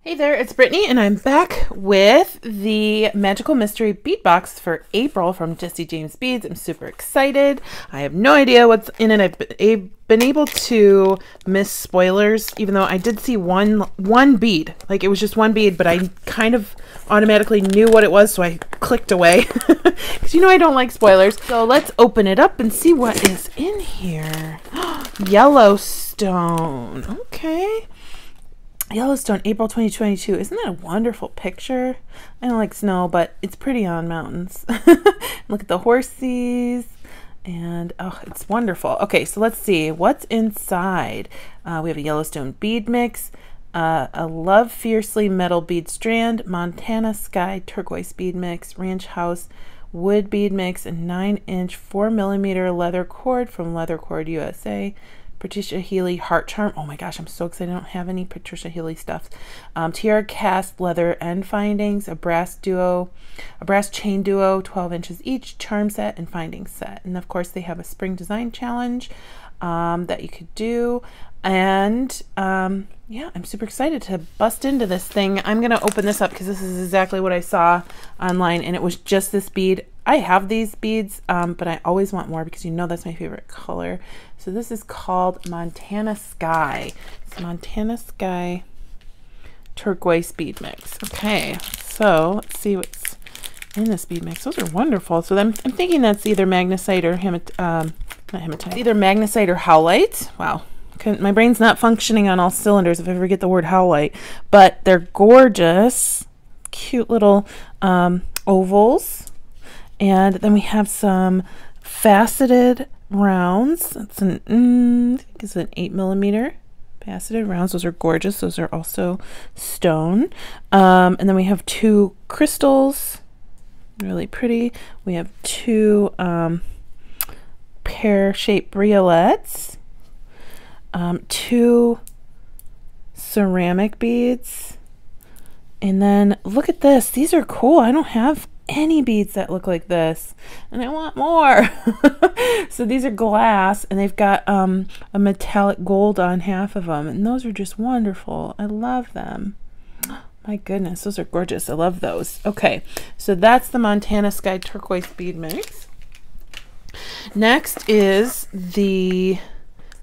Hey there, it's Brittany, and I'm back with the Magical Mystery Bead Box for April from Jesse James Beads. I'm super excited. I have no idea what's in it. I've been able to miss spoilers, even though I did see one bead. Like, it was just one bead, but I kind of automatically knew what it was, so I clicked away. Because you know I don't like spoilers. So let's open it up and see what is in here. Yellowstone. Okay. Yellowstone, April 2022. Isn't that a wonderful picture? I don't like snow, but it's pretty on mountains. Look at the horses, and oh, it's wonderful. Okay, so let's see what's inside. We have a Yellowstone bead mix, a Love Fiercely metal bead strand, Montana Sky turquoise bead mix, Ranch House wood bead mix, and 9-inch 4mm leather cord from Leather Cord USA. Patricia Healy heart charm. Oh my gosh, I'm so excited. I don't have any Patricia Healy stuff. Tiara cast leather end findings, a brass chain duo, 12 inches each, charm set and finding set. And of course they have a spring design challenge that you could do. And yeah, I'm super excited to bust into this thing. I'm gonna open this up because this is exactly what I saw online, and it was just this bead. I have these beads, but I always want more because you know that's my favorite color. So this is called Montana Sky. It's Montana Sky turquoise bead mix. Okay, so let's see what's in this bead mix. Those are wonderful. So I'm thinking that's either magnesite or not hematite. Either magnesite or howlite. Wow. My brain's not functioning on all cylinders if I ever get the word howlite, but they're gorgeous, cute little ovals. And then we have some faceted rounds. That's I think it's an 8mm faceted rounds. Those are gorgeous. Those are also stone. And then we have two crystals, really pretty. We have two pear-shaped briolets, two ceramic beads, and then look at this. These are cool. I don't have any beads that look like this, and I want more. So these are glass, and they've got a metallic gold on half of them, and those are just wonderful. I love them. My goodness, those are gorgeous. I love those. Okay, so that's the Montana Sky turquoise bead mix. Next is the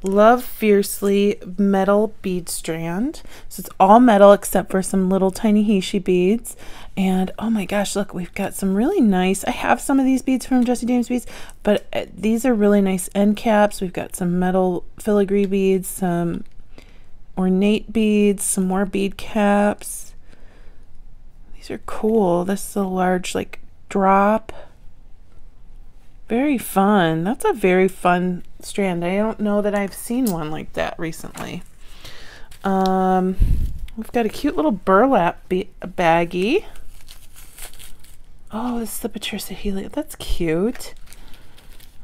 Love Fiercely metal bead strand. So it's all metal except for some little tiny Heishi beads. And oh my gosh, look, we've got some really nice, I have some of these beads from Jesse James Beads, but these are really nice end caps. We've got some metal filigree beads, some ornate beads, some more bead caps. These are cool. This is a large like drop. Very fun. That's a very fun strand. I don't know that I've seen one like that recently. We've got a cute little burlap baggie. Oh, this is the Patricia Healy. That's cute.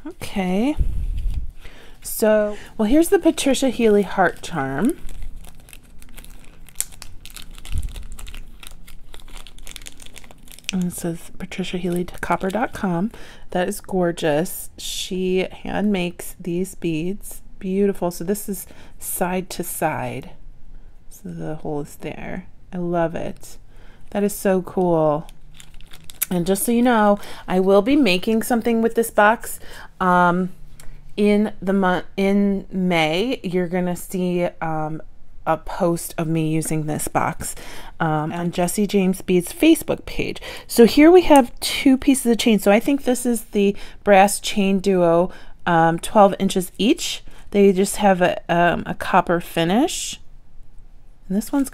Okay. So, well, here's the Patricia Healy heart charm. And it says patriciahealycopper.com. That is gorgeous. She hand makes these beads. Beautiful. So this is side to side. So the hole is there. I love it. That is so cool. And just so you know, I will be making something with this box. In May, you're gonna see a post of me using this box on Jesse James Beads Facebook page. So here we have two pieces of chain. So I think this is the brass chain duo, 12 inches each. They just have a copper finish. And this one's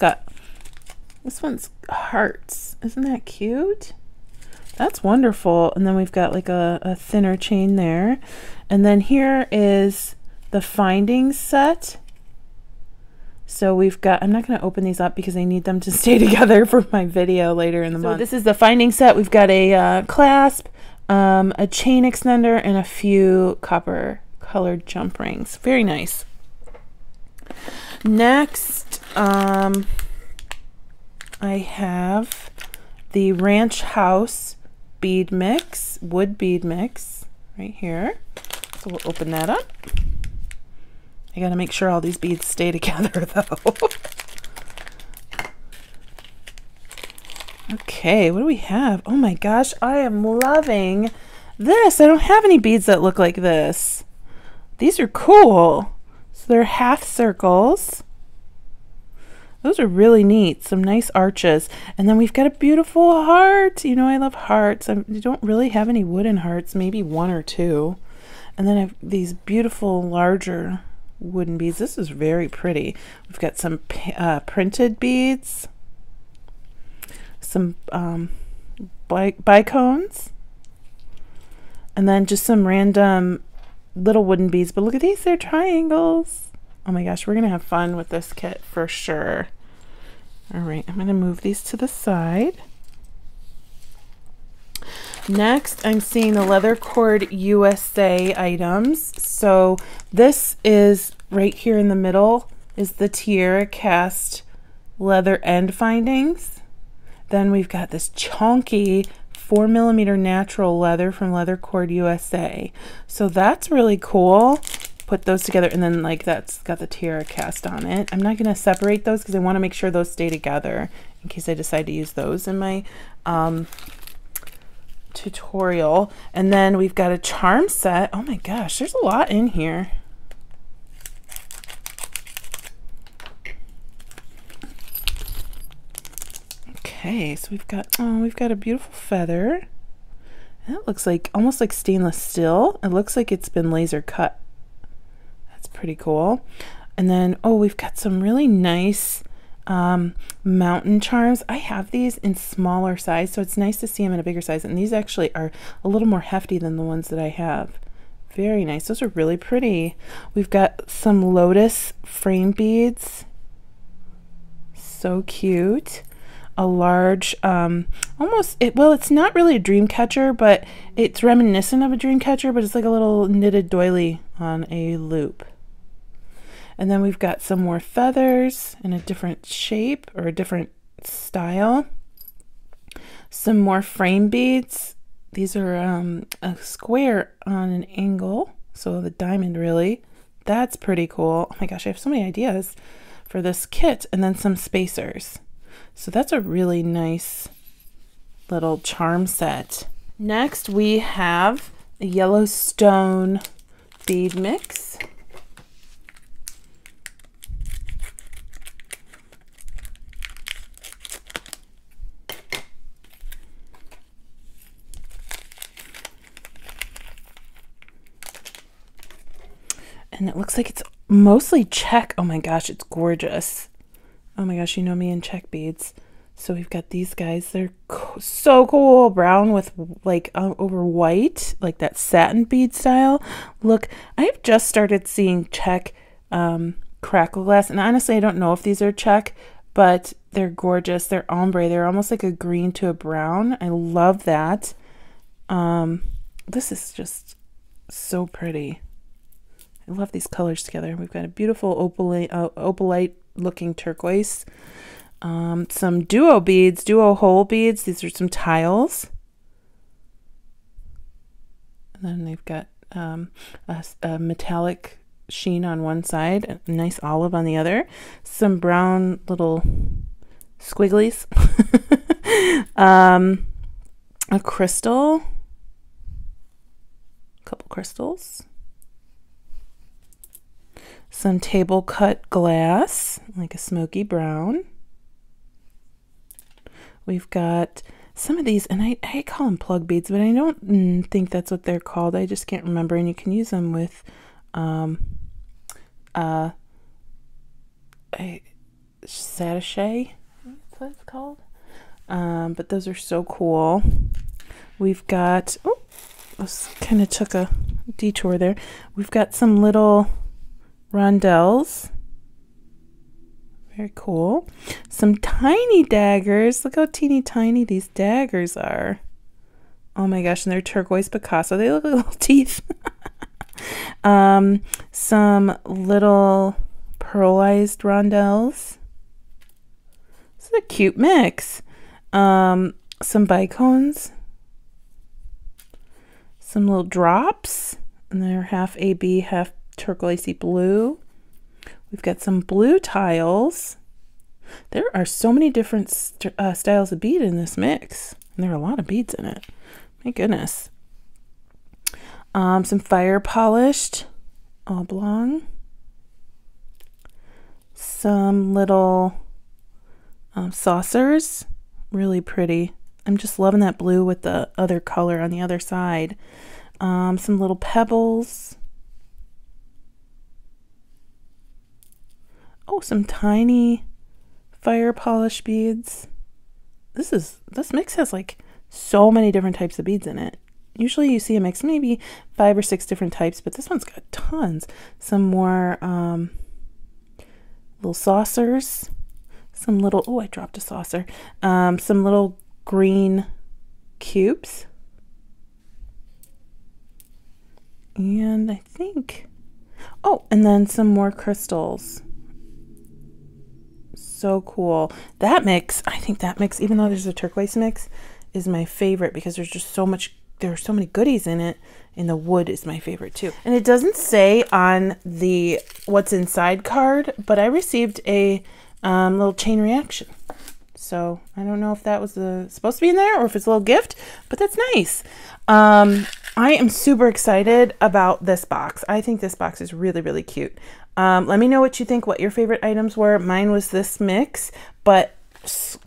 hearts. Isn't that cute? That's wonderful. And then we've got like a thinner chain there. And then here is the findings set. So we've got, I'm not going to open these up because I need them to stay together for my video later in the month. So this is the finding set. We've got a clasp, a chain extender, and a few copper colored jump rings. Very nice. Next, I have the Ranch House bead mix, wood bead mix right here. So we'll open that up. I gotta make sure all these beads stay together though. Okay, what do we have? Oh my gosh, I am loving this. I don't have any beads that look like this. These are cool. So they're half circles. Those are really neat. Some nice arches. And then we've got a beautiful heart. You know, I love hearts. I don't really have any wooden hearts, maybe one or two. And then I have these beautiful larger wooden beads. This is very pretty. We've got some printed beads, some bicones, and then just some random little wooden beads. But look at these, they're triangles. Oh my gosh, we're gonna have fun with this kit for sure. All right, I'm gonna move these to the side. Next, I'm seeing the Leather Cord USA items. So this is right here in the middle is the tiara cast leather end findings. Then we've got this chunky 4mm natural leather from Leather Cord USA. So that's really cool. Put those together, and then like that's got the tiara cast on it. I'm not going to separate those because I want to make sure those stay together in case I decide to use those in my tutorial. And then we've got a charm set. Oh my gosh, there's a lot in here. Okay, so we've got a beautiful feather. And that looks like almost like stainless steel. It looks like it's been laser cut. That's pretty cool. And then we've got some really nice mountain charms. I have these in smaller size, so it's nice to see them in a bigger size. And these actually are a little more hefty than the ones that I have. Very nice. Those are really pretty. We've got some lotus frame beads. So cute. A large, well, it's not really a dream catcher, but it's reminiscent of a dream catcher, but it's like a little knitted doily on a loop. And then we've got some more feathers in a different shape or a different style. Some more frame beads. These are a square on an angle, so the diamond really. That's pretty cool. Oh my gosh, I have so many ideas for this kit. And then some spacers. So that's a really nice little charm set. Next we have a Yellowstone bead mix. And it looks like it's mostly check. Oh my gosh, it's gorgeous. Oh my gosh, you know me and check beads. So we've got these guys. They're so cool. Brown with like over white, like that satin bead style. Look, I've just started seeing check crackle glass. And honestly, I don't know if these are check, but they're gorgeous. They're ombre. They're almost like a green to a brown. I love that. This is just so pretty. I love these colors together. We've got a beautiful opalite looking turquoise. Some duo beads, duo hole beads. These are some tiles. And then they've got a metallic sheen on one side, a nice olive on the other. Some brown little squigglies. A crystal. A couple crystals. Some table cut glass, like a smoky brown. We've got some of these, and I call them plug beads, but I don't think that's what they're called. I just can't remember, and you can use them with a sachet, that's what it's called. But those are so cool. We've got, I kind of took a detour there. We've got some little rondelles. Very cool. Some tiny daggers. Look how teeny tiny these daggers are. Oh my gosh, and they're turquoise Picasso. They look like little teeth. Some little pearlized rondelles. This is a cute mix. Some bicones. Some little drops. And they're half AB, half turquoisey blue. We've got some blue tiles. There are so many different styles of bead in this mix. And there are a lot of beads in it. My goodness. Some fire polished oblong. Some little saucers. Really pretty. I'm just loving that blue with the other color on the other side. Some little pebbles. Oh, some tiny fire polish beads. This mix has like so many different types of beads in it. Usually you see a mix, maybe 5 or 6 different types, but this one's got tons. Some more little saucers. Some little, oh, I dropped a saucer. Some little green cubes. And I think, oh, and then some more crystals. So cool. That mix, I think that mix, even though there's a turquoise mix, is my favorite because there's just so much, there are so many goodies in it, and the wood is my favorite too. And it doesn't say on the what's inside card, but I received a little chain reaction. So I don't know if that was supposed to be in there or if it's a little gift, but that's nice. I am super excited about this box. I think this box is really, really cute. Let me know what you think, what your favorite items were. Mine was this mix, but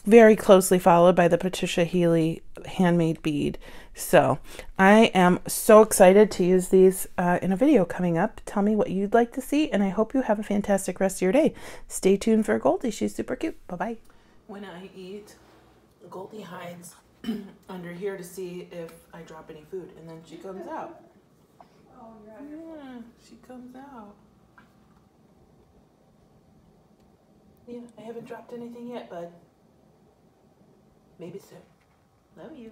very closely followed by the Patricia Healy handmade bead. So I am so excited to use these in a video coming up. Tell me what you'd like to see, and I hope you have a fantastic rest of your day. Stay tuned for Goldie. She's super cute. Bye-bye. When I eat, Goldie hides under here to see if I drop any food, and then she comes out. Oh, yeah, she comes out. Yeah, I haven't dropped anything yet, bud. Maybe soon. Love you.